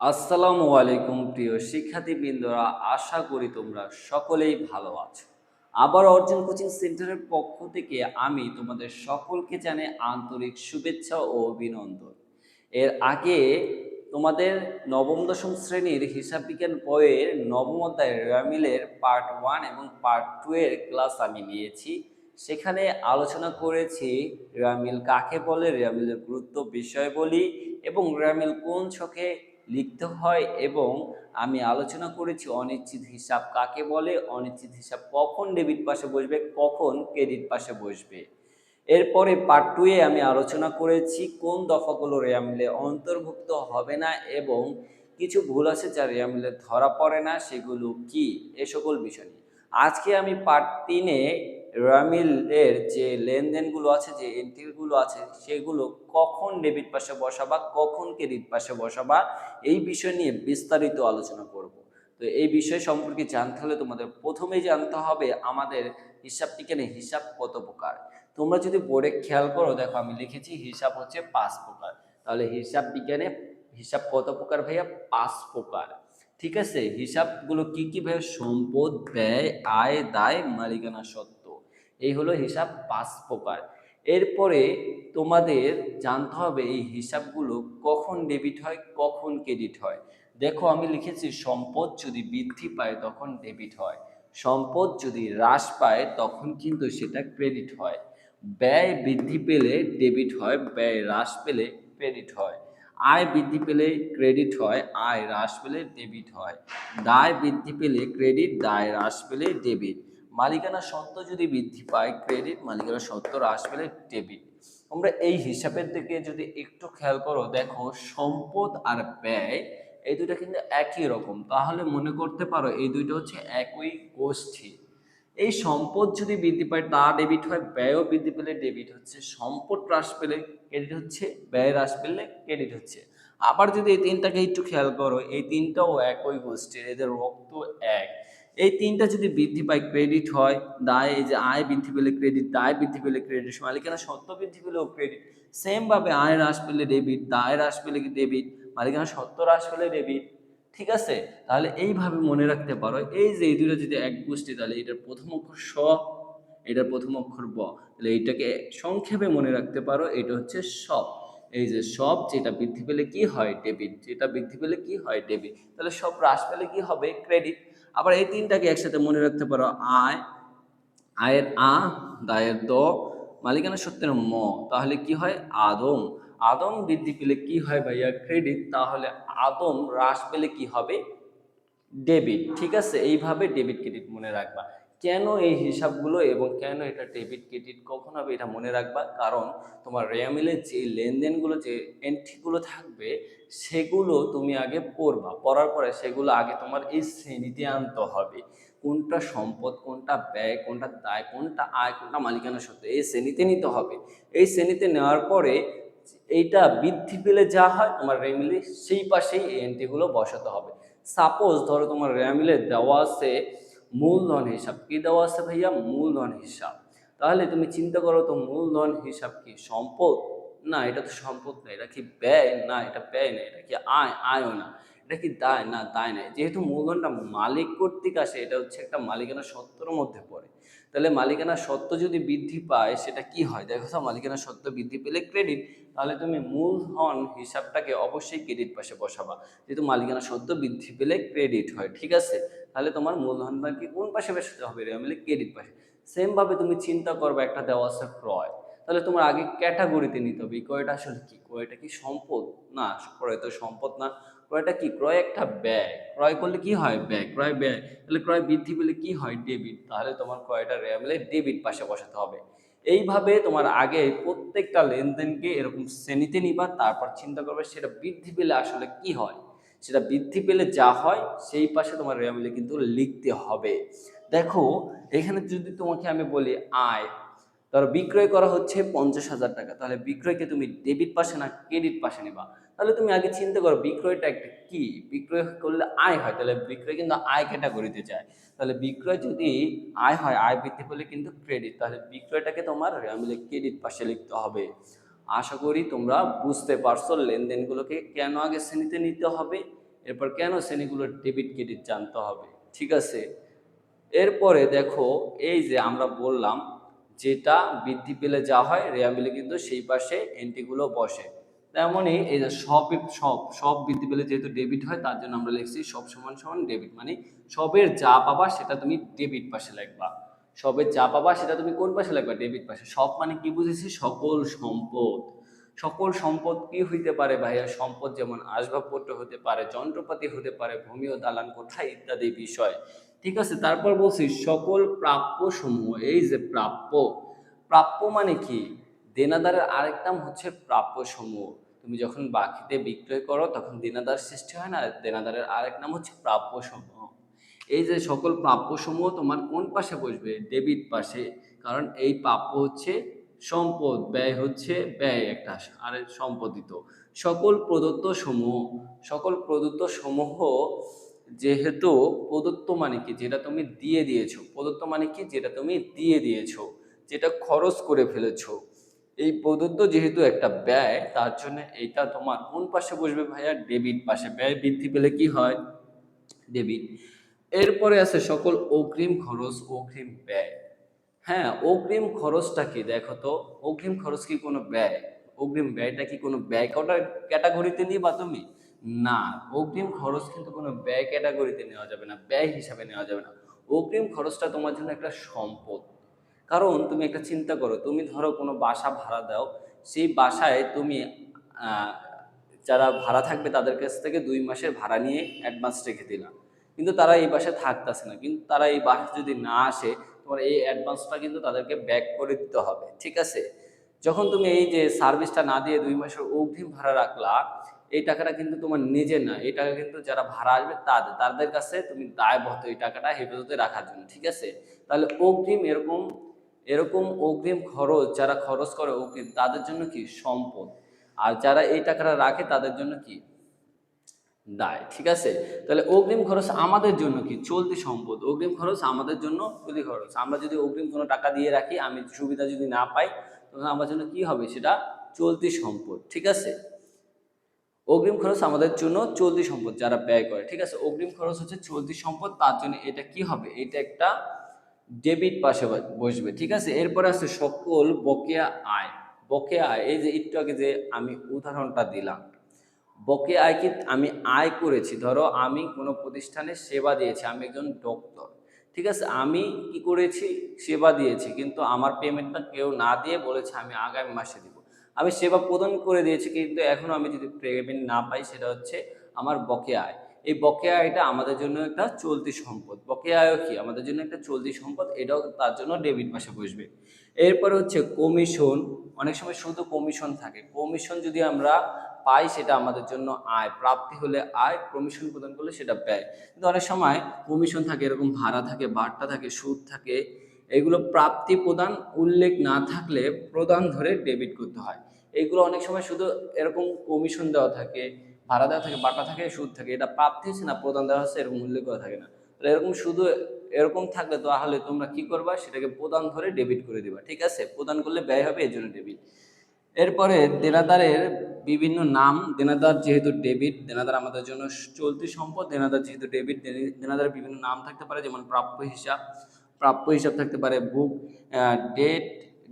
আসসালামু আলাইকুম প্রিয় শিক্ষার্থীবৃন্দরা, আশা করি তোমরা সকলেই ভালো আছো। আবার অর্জন কোচিং সেন্টারের পক্ষ থেকে আমি তোমাদের সকলকে জানাই আন্তরিক শুভেচ্ছা ও অভিনন্দন। এর আগে তোমাদের নবম দশম শ্রেণীর হিসাব বিজ্ঞান বইয়ের নবম অধ্যায় রেয়ামিলের পার্ট 1 এবং পার্ট 2 এর ক্লাস আমি নিয়েছি। সেখানে আলোচনা করেছি রেয়ামিল কাকে বলে, রেয়ামিলের গুরুত্ব বিষয়বলী এবং রেয়ামিল কোন ছকে লিখতে হয়, এবং আমি আলোচনা করেছি অনিশ্চিত হিসাব কাকে বলে, অনিশ্চিত হিসাব কখন ডেবিট পাশে বসবে, কখন ক্রেডিট পাশে বসবে। এরপরে পার্ট 2 এ আমি আলোচনা করেছি কোন দফাগুলো রেয়ামিলে অন্তর্ভুক্ত হবে না এবং কিছু ভুল আছে যা রেয়ামিলে ধরা পড়ে না, সেগুলো কি, এ সকল বিষয় নিয়ে। আজকে আমি পার্ট 3 এ রেয়ামিলের যে লেনদেনগুলো আছে, যে এন্ট্রিগুলো আছে, সেগুলো কখন ডেবিট পাশে বসাবা, কখন ক্রেডিট পাশে বসাবা, এই বিষয় নিয়ে বিস্তারিত আলোচনা করব। তো এই বিষয় সম্পর্কে জানতে হলে তোমাদের প্রথমেই জানতে হবে আমাদের হিসাব বিজ্ঞানে হিসাব কত প্রকার। তোমরা যদি বোর্ডে খেয়াল করো, দেখো আমি লিখেছি হিসাব হচ্ছে 5 প্রকার। তাহলে হিসাব বিজ্ঞানে হিসাব কত প্রকার ভাইয়া? 5 প্রকার। ঠিক আছে, হিসাবগুলো কি কি ভাইয়া? সম্পদ, ব্যয়, আয়, দায়, মালিকানা সত্ত্ব। এই হলো হিসাব 5 প্রকার। এরপরে তোমাদের জানতে হবে এই হিসাবগুলো কখন ডেবিট হয়, কখন ক্রেডিট হয়। দেখো আমি লিখেছি সম্পদ যদি বৃদ্ধি পায় তখন ডেবিট হয়, সম্পদ যদি হ্রাস পায় তখন কিন্তু সেটা ক্রেডিট হয়। ব্যয় বৃদ্ধি পেলে ডেবিট হয়, ব্যয় হ্রাস পেলে ক্রেডিট হয়। আয় বৃদ্ধি পেলে ক্রেডিট হয়, আয় হ্রাস পেলে ডেবিট হয়। দায় বৃদ্ধি পেলে ক্রেডিট, দায় হ্রাস পেলে ডেবিট। মালিকানা সত্ত্ব যদি বৃদ্ধি পায় ক্রেডিট, মালিকানা সত্ত্ব হ্রাস পেলে ডেবিট। তোমরা এই হিসাবের দিকে যদি একটু খেয়াল করো, দেখো সম্পদ আর ব্যয় এই দুইটা কিন্তু একই রকম, তাহলে মনে করতে পারো এই দুইটা হচ্ছে একই গোষ্ঠী। এই সম্পদ যদি বৃদ্ধি পায় তা ডেবিট হয়, ব্যয়ও বৃদ্ধি পেলে ডেবিট হচ্ছে, সম্পদ হ্রাস পেলে ক্রেডিট হচ্ছে, ব্যয় হ্রাস পেলে ক্রেডিট হচ্ছে। আবার যদি এই তিনটাকে একটু খেয়াল করো, এই তিনটাও একই গোষ্ঠীর, এদের রক্ত এক। এই তিনটা যদি বৃদ্ধি পায় ক্রেডিট হয়, দায় এই যে আয় বৃদ্ধি পেলে ক্রেডিট, দায় বৃদ্ধি পেলে ক্রেডিট, মালিকানা সত্ত্ব বৃদ্ধি পেলেও ক্রেডিট। সেম ভাবে আয় হ্রাস পেলে ডেবিট, দায় হ্রাস পেলে ডেবিট, মালিকানা সত্ত্ব হ্রাস পেলে ডেবিট। ঠিক আছে, তাহলে এইভাবে মনে রাখতে পারো, এই যে এই দুটো যদি এক গোষ্ঠী, তাহলে এটার প্রথম অক্ষর স, এটার প্রথম অক্ষর ব, তাহলে এইটাকে সংক্ষেপে মনে রাখতে পারো, এটা হচ্ছে সব। এই যে সব, যেটা বৃদ্ধি পেলে কি হয়? ডেবিট, যেটা বৃদ্ধি পেলে কি হয়? ডেবিট। তাহলে সব হ্রাস পেলে কি হবে? ক্রেডিট। আবার এই তিনটাকে একসাথে মনে রাখতে পারো, আয়, আয়ের আ, দায়ের দ, মালিকানা সত্ত্বের ম, তাহলে কি হয়? আদম। আদম বৃদ্ধি পেলে কি হয় ভাইয়া? ক্রেডিট। তাহলে আদম হ্রাস পেলে কি হবে? ডেবিট। ঠিক আছে, এইভাবে ডেবিট ক্রেডিট মনে রাখবা। কেন এই হিসাবগুলো এবং কেন এটা ডেবিট ক্রেডিট কখন হবে এটা মনে রাখবা, কারণ তোমার রেয়ামিলের যে লেনদেনগুলো, যে এন্ট্রিগুলো থাকবে, সেগুলো তুমি আগে পড়বা, পড়ার পরে সেগুলো আগে তোমার এই শ্রেণীতে আনতে হবে। কোনটা সম্পদ, কোনটা ব্যয়, কোনটা দায়, কোনটা আয়, কোনটা মালিকানা সত্ত্ব, এই শ্রেণীতে নিতে হবে। এই শ্রেণীতে নেওয়ার পরে এইটা বৃদ্ধি পেলে যা হয় তোমার রেমিলে সেই পাশেই এই এন্ট্রিগুলো বসাতে হবে। সাপোজ ধরো তোমার রেমিলে দেওয়া আছে মূলধন হিসাব। কি দেওয়া আছে ভাইয়া? মূলধন হিসাব। তাহলে তুমি চিন্তা করো তো, মূলধন হিসাব কি সম্পদ? না, এটা তো সম্পদ না। এটা কি ব্যয়? না, এটা ব্যয় না। এটা কি আয়? আয়ও না। এটা কি দায়? না, দায় নাই। যেহেতু মূলধনটা মালিক কর্তৃক আসে, এটা হচ্ছে একটা মালিকানা সত্ত্বর মধ্যে পড়ে। তাহলে মালিকানা সত্ত্ব যদি বৃদ্ধি পায় সেটা কি হয়? দেখো তো, মালিকানা সত্ত্ব বৃদ্ধি পেলে ক্রেডিট। তাহলে তুমি মূলধন হিসাবটাকে অবশ্যই ক্রেডিট পাশে বসাবা, যেহেতু মালিকানা সত্ত্ব বৃদ্ধি পেলে ক্রেডিট হয়। ঠিক আছে, তাহলে তোমার মূলধনটাকে কোন পাশে বসাতে হবে? রেমিলে ক্রেডিট পাশে। সেম ভাবে তুমি চিন্তা করবে, একটা দেওয়া আছে ক্রয়। তাহলে তোমার আগে ক্যাটাগরিতে নিতে হবে, ক্রয়টা আসলে কি? ক্রয়টা কি সম্পদ? না, ক্রয় তো সম্পদ না। ক্রয়টা কি? ক্রয় একটা ব্যয়। ক্রয় করলে কি হয়? ব্যয়। ক্রয় ব্যয়। তাহলে ক্রয় বৃদ্ধি পেলে কি হয়? ডেবিট। তাহলে তোমার ক্রয়টা রেমিলে ডেবিট পাশে বসাতে হবে। এইভাবে তোমার আগে প্রত্যেকটা লেনদেনকে এরকম শ্রেণীতে নিবা, তারপর চিন্তা করবে সেটা বৃদ্ধি পেলে আসলে কি হয়। সেটা বৃদ্ধি পেলে যা হয় সেই পাশে তোমার রেয়ামিলে কিন্তু লিখতে হবে। দেখো, এখানে যদি তোমাকে আমি বলি আয়, ধরো বিক্রয় করা হচ্ছে 50,000 টাকা, তাহলে বিক্রয়কে তুমি ডেবিট পাশে না ক্রেডিট পাশে নেবা? তাহলে তুমি আগে চিন্তা করো বিক্রয়টা একটা কি। বিক্রয় করলে আয় হয়, তাহলে বিক্রয় কিন্তু আয় ক্যাটাগরিতে যায়। তাহলে বিক্রয় যদি আয় হয়, আয় বৃদ্ধি পেলে কিন্তু ক্রেডিট, তাহলে বিক্রয়টাকে তোমার রেয়ামিলে ক্রেডিট পাশে লিখতে হবে। আশা করি তোমরা বুঝতে পারছো লেনদেনগুলোকে কেন আগে শ্রেণীতে নিতে হবে এরপর কেন শ্রেণীগুলো ডেবিট ক্রেডিট জানতে হবে, ঠিক আছে। এরপরে দেখো, এই যে আমরা বললাম যেটা বৃদ্ধি পেলে যা হয় রেয়া মিলে কিন্তু সেই পাশে এন্ট্রিগুলো বসে। তেমনই এই যে সব বৃদ্ধি পেলে যেহেতু ডেবিট হয়, তার জন্য আমরা লিখছি সব সমান সমান ডেবিট, মানে সবের যা পাবা সেটা তুমি ডেবিট পাশে লিখবা। সবের যা পাবা সেটা তুমি কোন পাশে লিখবা? ডেবিট পাশে। সব মানে কি বুঝেছি? সকল সম্পদ। সকল সম্পদ কি হইতে পারে ভাইয়া? সম্পদ যেমন আসবাবপত্র হতে পারে, যন্ত্রপাতি হতে পারে, ভূমি ও দালান কোঠা ইত্যাদি বিষয়, ঠিক আছে। তারপর বলছি সকল প্রাপ্য সমূহ। এই যে প্রাপ্য, প্রাপ্য মানে কি? দেনাদারের আরেক নাম হচ্ছে প্রাপ্য সমূহ। তুমি যখন বাকিতে বিক্রয় করো তখন দেনাদার সৃষ্টি হয় না, দেনাদারের আরেক নাম হচ্ছে প্রাপ্য সমূহ। এই যে সকল প্রাপ্য সমূহ তোমার কোন পাশে বসবে? ডেবিট পাশে। কারণ এই প্রাপ্য হচ্ছে সম্পদ, ব্যয় হচ্ছে ব্যয় একটা, আর সম্পদিত। সকল প্রদত্ত সমূহ, সকল প্রদত্ত সমূহ, যেহেতু প্রদত্ত মানে কি? যেটা তুমি দিয়ে দিয়েছো। প্রদত্ত মানে কি? যেটা তুমি দিয়ে দিয়েছো, যেটা খরচ করে ফেলেছো। এই প্রদত্ত যেহেতু একটা ব্যয়, তার জন্য এইটা তোমার কোন পাশে বসবে ভাইয়া? ডেবিট পাশে। ব্যয় বৃদ্ধি পেলে কি হয়? ডেবিট। এরপরে আছে সকল অগ্রিম খরচ, অগ্রিম ব্যয়। হ্যাঁ, অগ্রিম খরচটা কি দেখো তো? অগ্রিম খরচ কি কোনো ব্যয়? অগ্রিম ব্যয়টা কি কোনো ব্যয় ক্যাটাগরিতে নিবা তুমি? না, অগ্রিম খরচ কিন্তু কোনো ব্যয় ক্যাটাগরিতে নেওয়া যাবে না, ব্যয় হিসাবে নেওয়া যাবে না। অগ্রিম খরচটা তোমার জন্য একটা সম্পদ। কারণ তুমি একটা চিন্তা করো, তুমি ধরো কোনো বাসা ভাড়া দাও, সেই বাসায় তুমি আহ, যারা ভাড়া থাকবে তাদের কাছ থেকে 2 মাসের ভাড়া নিয়ে অ্যাডভান্স রেখে দিলাম, কিন্তু তারা এই বাসায় থাকতেছে না, কিন্তু তারা এই বাসা যদি না আসে, তোমার এই অ্যাডভান্সটা কিন্তু তাদেরকে ব্যাক করে দিতে হবে, ঠিক আছে। যখন তুমি এই যে সার্ভিসটা না দিয়ে 2 মাসের অগ্রিম ভাড়া রাখলা, এই টাকাটা কিন্তু তোমার নিজের না, এই টাকা কিন্তু যারা ভাড়া আসবে তাদের কাছে তুমি দায়বদ্ধ এই টাকাটা হেফাজতে রাখার জন্য, ঠিক আছে। তাহলে অগ্রিম এরকম এরকম অগ্রিম খরচ যারা খরচ করে অগ্রিম, তাদের জন্য কি? সম্পদ। আর যারা এই টাকাটা রাখে তাদের জন্য কি? দায়, ঠিক আছে। তাহলে অগ্রিম খরচ আমাদের জন্য কি? চলতি সম্পদ। অগ্রিম খরচ আমাদের জন্য চলতি খরচ। আমরা যদি অগ্রিম কোনো টাকা দিয়ে রাখি, আমি সুবিধা যদি না পাই, তখন আমার জন্য কি হবে? সেটা চলতি সম্পদ, ঠিক আছে। অগ্রিম খরচ আমাদের জন্য চলতি সম্পদ, যারা ব্যয় করে, ঠিক আছে। অগ্রিম খরচ হচ্ছে চলতি সম্পদ, তার জন্য এটা কি হবে? এটা একটা ডেবিট পাশে বসবে, ঠিক আছে। এরপরে আছে সকল বকেয়া আয়। বকেয়া আয়, এই যে একটু আগে যে আমি উদাহরণটা দিলাম, বকেয়া আয় কি? আমি আয় করেছি, ধরো আমি কোনো প্রতিষ্ঠানে সেবা দিয়েছি, আমি একজন ডক্টর, ঠিক আছে। আমি কি করেছি? সেবা দিয়েছি, কিন্তু আমার পেমেন্টটা কেউ না দিয়ে বলেছে আমি আগামী মাসে দিব। আমি সেবা প্রদান করে দিয়েছি, কিন্তু এখনো আমি যদি পেমেন্ট না পাই, সেটা হচ্ছে আমার বকেয়া আয়। এই বকেয়া আয়টা আমাদের জন্য একটা চলতি সম্পদ। বকেয়া আয়ও কি? আমাদের জন্য একটা চলতি সম্পদ, এটাও তার জন্য ডেবিট পাশে বসবে। এরপরে হচ্ছে কমিশন। অনেক সময় শুধু কমিশন থাকে, কমিশন যদি আমরা পাই সেটা আমাদের জন্য আয়। প্রাপ্তি হলে আয়, কমিশন প্রদান করলে সেটা ব্যয়। কিন্তু অনেক সময় কমিশন থাকে, এরকম ভাড়া থাকে, বাট্টা থাকে, সুদ থাকে, এগুলো প্রাপ্তি প্রদান উল্লেখ না থাকলে প্রদান ধরে ডেবিট করতে হয়। এইগুলো অনেক সময় শুধু এরকম কমিশন দেওয়া থাকে, ভাড়া দেওয়া থাকে, বাটা থাকে, সুদ থাকে, এটা প্রাপ্তি হচ্ছে না প্রদান দেওয়া হচ্ছে, এরকম উল্লেখ করা থাকে না। তাহলে এরকম শুধু এরকম থাকলে তাহলে তোমরা কি করবা? সেটাকে প্রদান ধরে ডেবিট করে দিবা, ঠিক আছে। প্রদান করলে ব্যয় হবে, এই জন্য ডেবিট। এরপরে দেনাদারের বিভিন্ন নাম। দেনাদার যেহেতু ডেবিট, দেনাদার আমাদের জন্য চলতি সম্পদ। দেনাদার যেহেতু ডেবিট, দেনাদারের বিভিন্ন নাম থাকতে পারে, যেমন প্রাপ্য হিসাব। প্রাপ্য হিসাব থাকতে পারে বুক ডেট,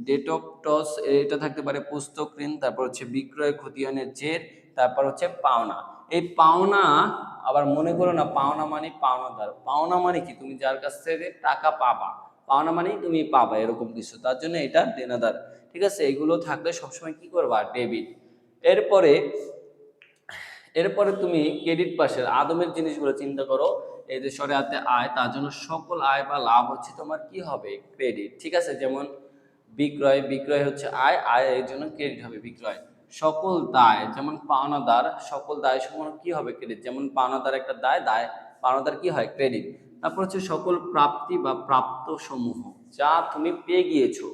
ডেট অফ টস, এটা থাকতে পারে পুস্তক ঋণ। তারপর হচ্ছে বিক্রয় খতিয়ানের জের। তারপর হচ্ছে পাওনা। এই পাওনা, আবার মনে করো না পাওনা মানে পাওনাদার। পাওনা মানে কি? তুমি যার কাছ থেকে টাকা পাবা, পাওনা মানেই তুমি পাবা, এরকম কিছু, তার জন্য এটা দেনাদার, ঠিক আছে। এগুলো থাকলে সবসময় কি করবা? ডেবিট। এরপরে এরপরে তুমি ক্রেডিট পাশের আদমের জিনিসগুলো চিন্তা করো। এই যে শরিয়াতে আয়, তার জন্য সকল আয় বা লাভ হচ্ছে তোমার কি হবে? ক্রেডিট, ঠিক আছে। যেমন বিক্রয়, বিক্রয় হচ্ছে আয়, আয় এর জন্য ক্রেডিট হবে বিক্রয়। সকল দায়, যেমন পাওনাদার, সকল দায় সমূহ কি হবে? ক্রেডিট। যেমন পাওনাদার একটা দায়, দায় পাওনাদার কি হয়? ক্রেডিট। তারপর হচ্ছে সকল প্রাপ্তি বা প্রাপ্ত সমূহ, যা তুমি পেয়ে গিয়েছো,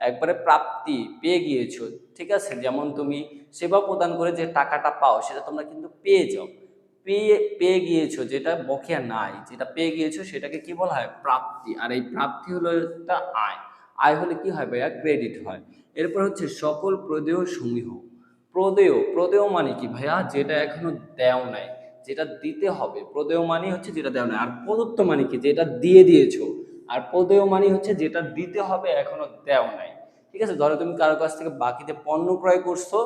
একবারে প্রাপ্তি পেয়ে গিয়েছো, ঠিক আছে। যেমন তুমি সেবা প্রদান করে যে টাকাটা পাও, সেটা তোমরা কিন্তু পেয়ে যাও, পেয়ে পেয়ে গিয়েছো, যেটা বকেয়া নাই, যেটা পেয়ে গিয়েছো সেটাকে কি বলা হয়? প্রাপ্তি। আর এই প্রাপ্তি হলো একটা আয়। আয় হলে কি হয় ভাইয়া? ক্রেডিট হয়। এরপর হচ্ছে সকল প্রদেয় সমূহ। প্রদেয়, প্রদেয় মানে কি ভাইয়া? যেটা এখনো দেও নাই, যেটা দিতে হবে। প্রদেয় মানে হচ্ছে যেটা দেওয়া নাই, আর প্রদত্ত মানে কি, যেটা দিয়ে দিয়েছো। আর প্রদেয় মানে হচ্ছে যেটা দিতে হবে এখনো দেওয়া নাই। ঠিক আছে, ধরো তুমি কারো কাছ থেকে বাকিতে পণ্য ক্রয় করছো,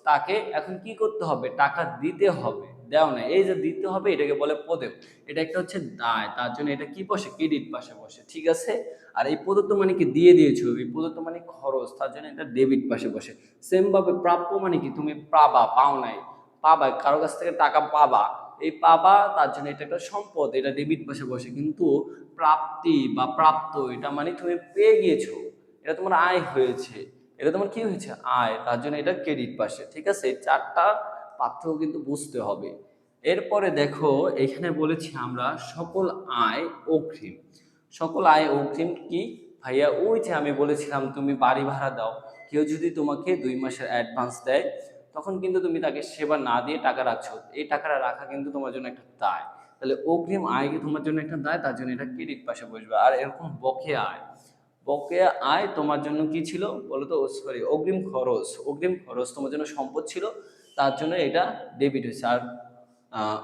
তাকে এখন কি করতে হবে, টাকা দিতে হবে, দেওয়া নাই, এই যে দিতে হবে এটাকে বলে প্রদেয়। এটা একটা হচ্ছে দায়, তার জন্য এটা কি বসে, ক্রেডিট পাশে বসে। ঠিক আছে, আর এই প্রদত্ত মানে কি, দিয়ে দিয়েছো, এই প্রদত্ত মানে খরচ, তার জন্য এটা ডেবিট পাশে বসে। সেম ভাবে প্রাপ্য মানে কি, তুমি পাবা, পাও নাই, পাবা, কারো কাছ থেকে টাকা পাবা, এই পাবা, তার জন্য এটা একটা সম্পদ, এটা ডেবিট পাশে বসে। কিন্তু প্রাপ্তি বা প্রাপ্ত, এটা মানে তুমি পেয়ে গিয়েছো, এটা তোমার আয় হয়েছে, এটা তোমার কি হয়েছে, আয়, তার জন্য এটা ক্রেডিট পাশে। ঠিক আছে, এই চারটা পার্থক্য কিন্তু বুঝতে হবে। এরপরে দেখো এখানে বলেছি আমরা সকল আয় অগ্রিম। সকল আয় অগ্রিম কি ভাইয়া, ওই যে আমি বলেছিলাম তুমি বাড়ি ভাড়া দাও, কেউ যদি তোমাকে 2 মাসের অ্যাডভান্স দেয়, তখন কিন্তু তুমি তাকে সেবা না দিয়ে টাকা রাখছো, এই টাকাটা রাখা কিন্তু তোমার জন্য একটা দায়। তাহলে অগ্রিম আয় কি তোমার জন্য একটা দায়, তার জন্য এটা ক্রেডিট পাশে বসবে। আর এরকম বকেয়া আয়, বকেয়া আয় তোমার জন্য কি ছিল বলতো, সরি, অগ্রিম খরচ, অগ্রিম খরচ তোমার জন্য সম্পদ ছিল, তার জন্য এটা ডেবিট হয়েছে। আর আহ,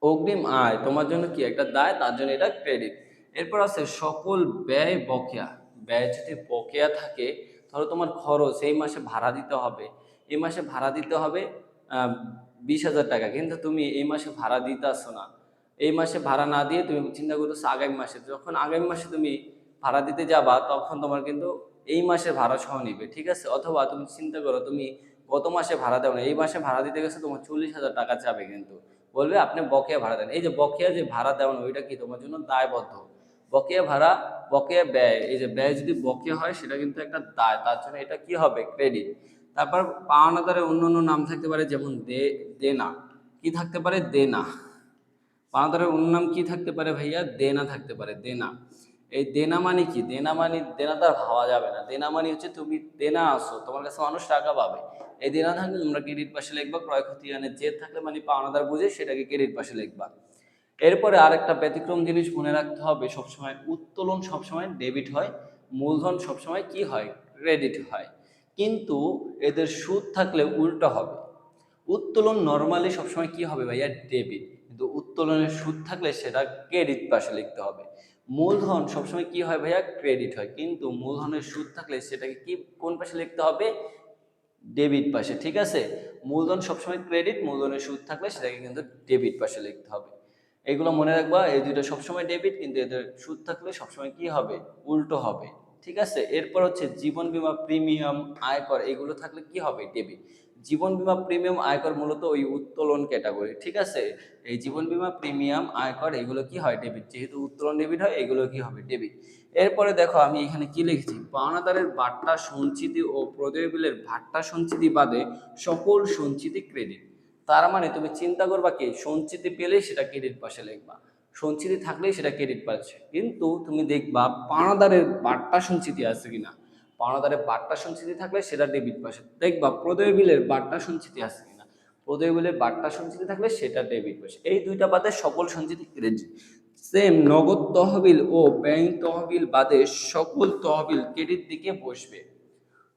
অগ্রিম আয় তোমার জন্য কি একটা দায়, তার জন্য এটা ক্রেডিট। এরপর আছে সকল ব্যয় বকেয়া। ব্যয় যদি বকেয়া থাকে, ধরো তোমার খরচ, এই মাসে ভাড়া দিতে হবে, এই মাসে ভাড়া দিতে হবে 20,000 টাকা, কিন্তু তুমি এই মাসে ভাড়া দিতে আসছো না, এই মাসে ভাড়া না দিয়ে তুমি চিন্তা করতেছো আগামী মাসে, যখন আগামী মাসে তুমি ভাড়া দিতে যাবা, তখন তোমার কিন্তু এই মাসে ভাড়া সহ নিবে। ঠিক আছে, অথবা তুমি চিন্তা করো তুমি গত মাসে ভাড়া দেও না, এই মাসে ভাড়া দিতে গেছে, তোমার 40,000 টাকা যাবে, কিন্তু বলবে আপনি বকেয়া ভাড়া দেন। এই যে বকেয়া যে ভাড়া দেওয়া না, ওইটা কি তোমার জন্য দায়বদ্ধ। বকেয়া ভাড়া, বকেয়া ব্যয়, এই যে ব্যয় যদি বকেয়া হয় সেটা কিন্তু একটা দায়, তার জন্য এটা কি হবে, ক্রেডিট। তারপর পাওনাদারের অন্য অন্য নাম থাকতে পারে, যেমন দেনা, কি থাকতে পারে, দেনা। পাওনাদারের অন্য নাম কি থাকতে পারে ভাইয়া, দেনা থাকতে পারে, দেনা। এই দেনা মানে কি, দেনা মানে, দেনা তো আর ভাবা যাবে না, দেনা মানে হচ্ছে তুমি দেনা আসো, তোমার কাছে মানুষ টাকা পাবে, এই দেনা থাকলে তোমরা ক্রেডিট পাশে লিখবা। ক্রয় খতিয়ানের জেদ থাকলে মানে পাওনাদার বুঝে সেটাকে ক্রেডিট পাশে লিখবা। এরপরে আরেকটা ব্যতিক্রম জিনিস মনে রাখতে হবে, সবসময় উত্তোলন সবসময় ডেবিট হয়, মূলধন সবসময় কি হয়, ক্রেডিট হয়। কিন্তু এদের সুদ থাকলে উল্টো হবে। উত্তোলন নর্মালি সবসময় কি হবে ভাইয়া, ডেবিট, কিন্তু উত্তোলনের সুদ থাকলে সেটা ক্রেডিট পাশে লিখতে হবে। মূলধন সবসময় কি হয় ভাইয়া, ক্রেডিট হয়, কিন্তু মূলধনের সুদ থাকলে সেটাকে কি, কোন পাশে লিখতে হবে, ডেবিট পাশে। ঠিক আছে, মূলধন সবসময় ক্রেডিট, মূলধনের সুদ থাকলে সেটাকে কিন্তু ডেবিট পাশে লিখতে হবে। এগুলো মনে রাখবা, এই দুটো সবসময় ডেবিট, কিন্তু এদের সুদ থাকলে সবসময় কি হবে, উল্টো হবে। ঠিক আছে, এরপর হচ্ছে জীবন বীমা, প্রিমিয়াম, আয়কর, এগুলো থাকলে কি হবে, ডেবিট। জীবন বীমা, প্রিমিয়াম, আয়কর মূলত ওই উত্তোলন ক্যাটাগরি। ঠিক আছে, এই জীবন বীমা, প্রিমিয়াম, আয়কর এগুলো কি হয়, ডেবিট, যেহেতু উত্তোলন ডেবিট হয়, এগুলো কি হবে, ডেবিট। এরপরে দেখো আমি এখানে কি লিখেছি, পাওনাদারের বাট্টা সঞ্চিতি ও প্রদেয় বিলের ভাট্টা সঞ্চিতি বাদে সকল সঞ্চিতি ক্রেডিট। তার মানে তুমি চিন্তা করবা কি, সঞ্চিতি পেলেই সেটা ক্রেডিট পাশে লিখবা, সঞ্চিতি থাকলেই সেটা ক্রেডিট পাশে। কিন্তু তুমি দেখবা পাওনাদারের বাট্টা সঞ্চিতি আছে কিনা, পাওনাদারের বাট্টা সঞ্চিতি থাকলে সেটা ডেবিট পাশে। দেখবা প্রদেয় বিলের বাট্টা সঞ্চিতি আছে কিনা, প্রদেয় বিলের বাট্টা সঞ্চিতি থাকলে সেটা ডেবিট পাশে। এই দুইটা বাদে সকল সঞ্চিতি ক্রেডিট। সেম নগদ তহবিল ও ব্যাংক তহবিল বাদে সকল তহবিল ক্রেডিট দিকে বসবে।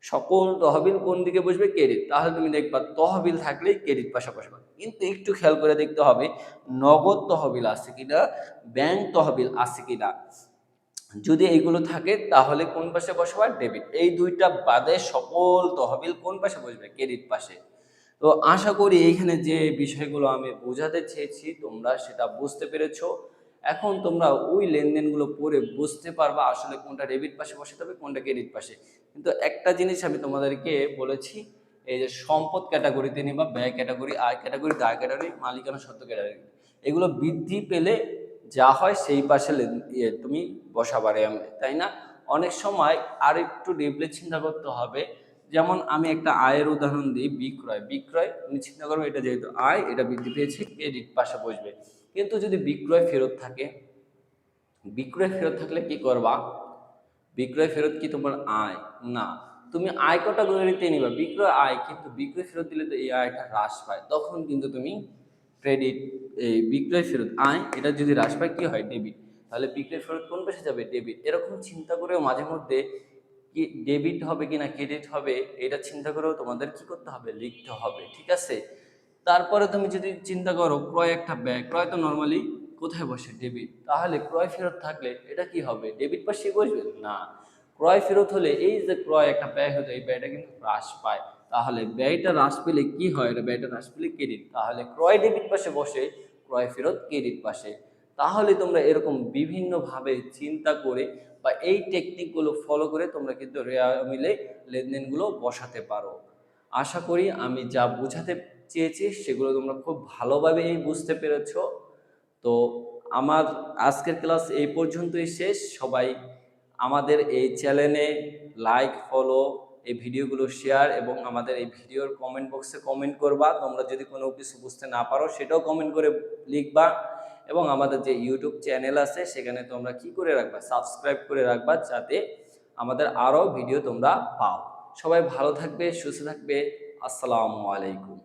সকল তহবিল কোন দিকে বসবে, ক্রেডিট। তাহলে তুমি দেখবা তহবিল থাকলেই ক্রেডিট পাশে বসবে, কিন্তু একটু খেয়াল করে দেখতে হবে নগদ তহবিল আছে কিনা, ব্যাংক তহবিল আছে কিনা। যদি এইগুলো থাকে তাহলে কোন পাশে বসবে, ডেবিট। এই দুইটা বাদে সকল তহবিল কোন পাশে বসবে, ক্রেডিট পাশে। তো আশা করি এইখানে যে বিষয়গুলো আমি বোঝাতে চেয়েছি তোমরা সেটা বুঝতে পেরেছো। এখন তোমরা ওই লেনদেনগুলো পড়ে বুঝতে পারবা আসলে কোনটা ডেবিট পাশে বসাতে হবে, কোনটা ক্রেডিট পাশে। কিন্তু একটা জিনিস আমি তোমাদেরকে বলেছি, এই যে সম্পদ ক্যাটাগরিতে নিবা, ব্যয় ক্যাটাগরি, আয় ক্যাটাগরি, দায় ক্যাটাগরি, মালিকানা সত্ত্ব ক্যাটাগরি, এগুলো বৃদ্ধি পেলে যা হয় সেই পাশে তুমি বসাবারে, তাই না। অনেক সময় আর একটু ডিপলি চিন্তা করতে হবে। যেমন আমি একটা আয়ের উদাহরণ দিই, বিক্রয়, বিক্রয় তুমি চিন্তা করো, এটা যেহেতু আয়, এটা বৃদ্ধি পেয়েছে, ক্রেডিট পাশে বসবে। কিন্তু যদি বিক্রয় ফেরত থাকে, বিক্রয় ফেরত থাকলে কি করবা, বিক্রয় ফেরত কি তোমার আয়, না, তুমি আয় ক্যাটাগরিতে নিবা বিক্রয় আয়, কিন্তু বিক্রয় ফেরত দিলে তো এই আয়টা হ্রাস পায়, তখন কিন্তু তুমি ক্রেডিট, এই বিক্রয় ফেরত আয় এটা যদি হ্রাস পায় কি হয়, ডেবিট। তাহলে বিক্রয় ফেরত কোন পাশে যাবে, ডেবিট। এরকম চিন্তা করেও মাঝে মধ্যে কি ডেবিট হবে কিনা ক্রেডিট হবে, এটা চিন্তা করেও তোমাদের কি করতে হবে, লিখতে হবে। ঠিক আছে, তারপরে তুমি যদি চিন্তা করো ক্রয় একটা ব্যয়, ক্রয় তো নর্মালি কোথায় বসে? ডেবিট। তাহলে ক্রয় ফেরত থাকলে এটা কি হবে? ডেবিট পাশে বসবে না। ক্রয় ফেরত হলে এই যে ক্রয় একটা ব্যয় হতো, এই ব্যয়টা কিন্তু হ্রাস পায়। তাহলে ব্যয়টা হ্রাস পেলে কি হয়? এটা ব্যয়টা হ্রাস পেলে ক্রেডিট। তাহলে ক্রয় ডেবিট পাশে বসে, ক্রয় ফেরত ক্রেডিট পাশে। তাহলে তোমরা এরকম বিভিন্নভাবে চিন্তা করে বা এই টেকনিকগুলো ফলো করে তোমরা কিন্তু মিলে লেনদেনগুলো বসাতে পারো। আশা করি আমি যা বোঝাতে চেয়েছি সেগুলো তোমরা খুব ভালোভাবেই বুঝতে পেরেছো। তো আমার আজকের ক্লাস এই পর্যন্তই শেষ। সবাই আমাদের এই চ্যানেলে লাইক, ফলো, এই ভিডিওগুলো শেয়ার এবং আমাদের এই ভিডিওর কমেন্ট বক্সে কমেন্ট করবা। তোমরা যদি কোনো কিছু বুঝতে না পারো সেটাও কমেন্ট করে লিখবা। এবং আমাদের যে ইউটিউব চ্যানেল আছে সেখানে তোমরা কি করে রাখবা? সাবস্ক্রাইব করে রাখবা, যাতে আমাদের আরও ভিডিও তোমরা পাও। সবাই ভালো থাকবে, সুস্থ থাকবে। আসসালামু আলাইকুম।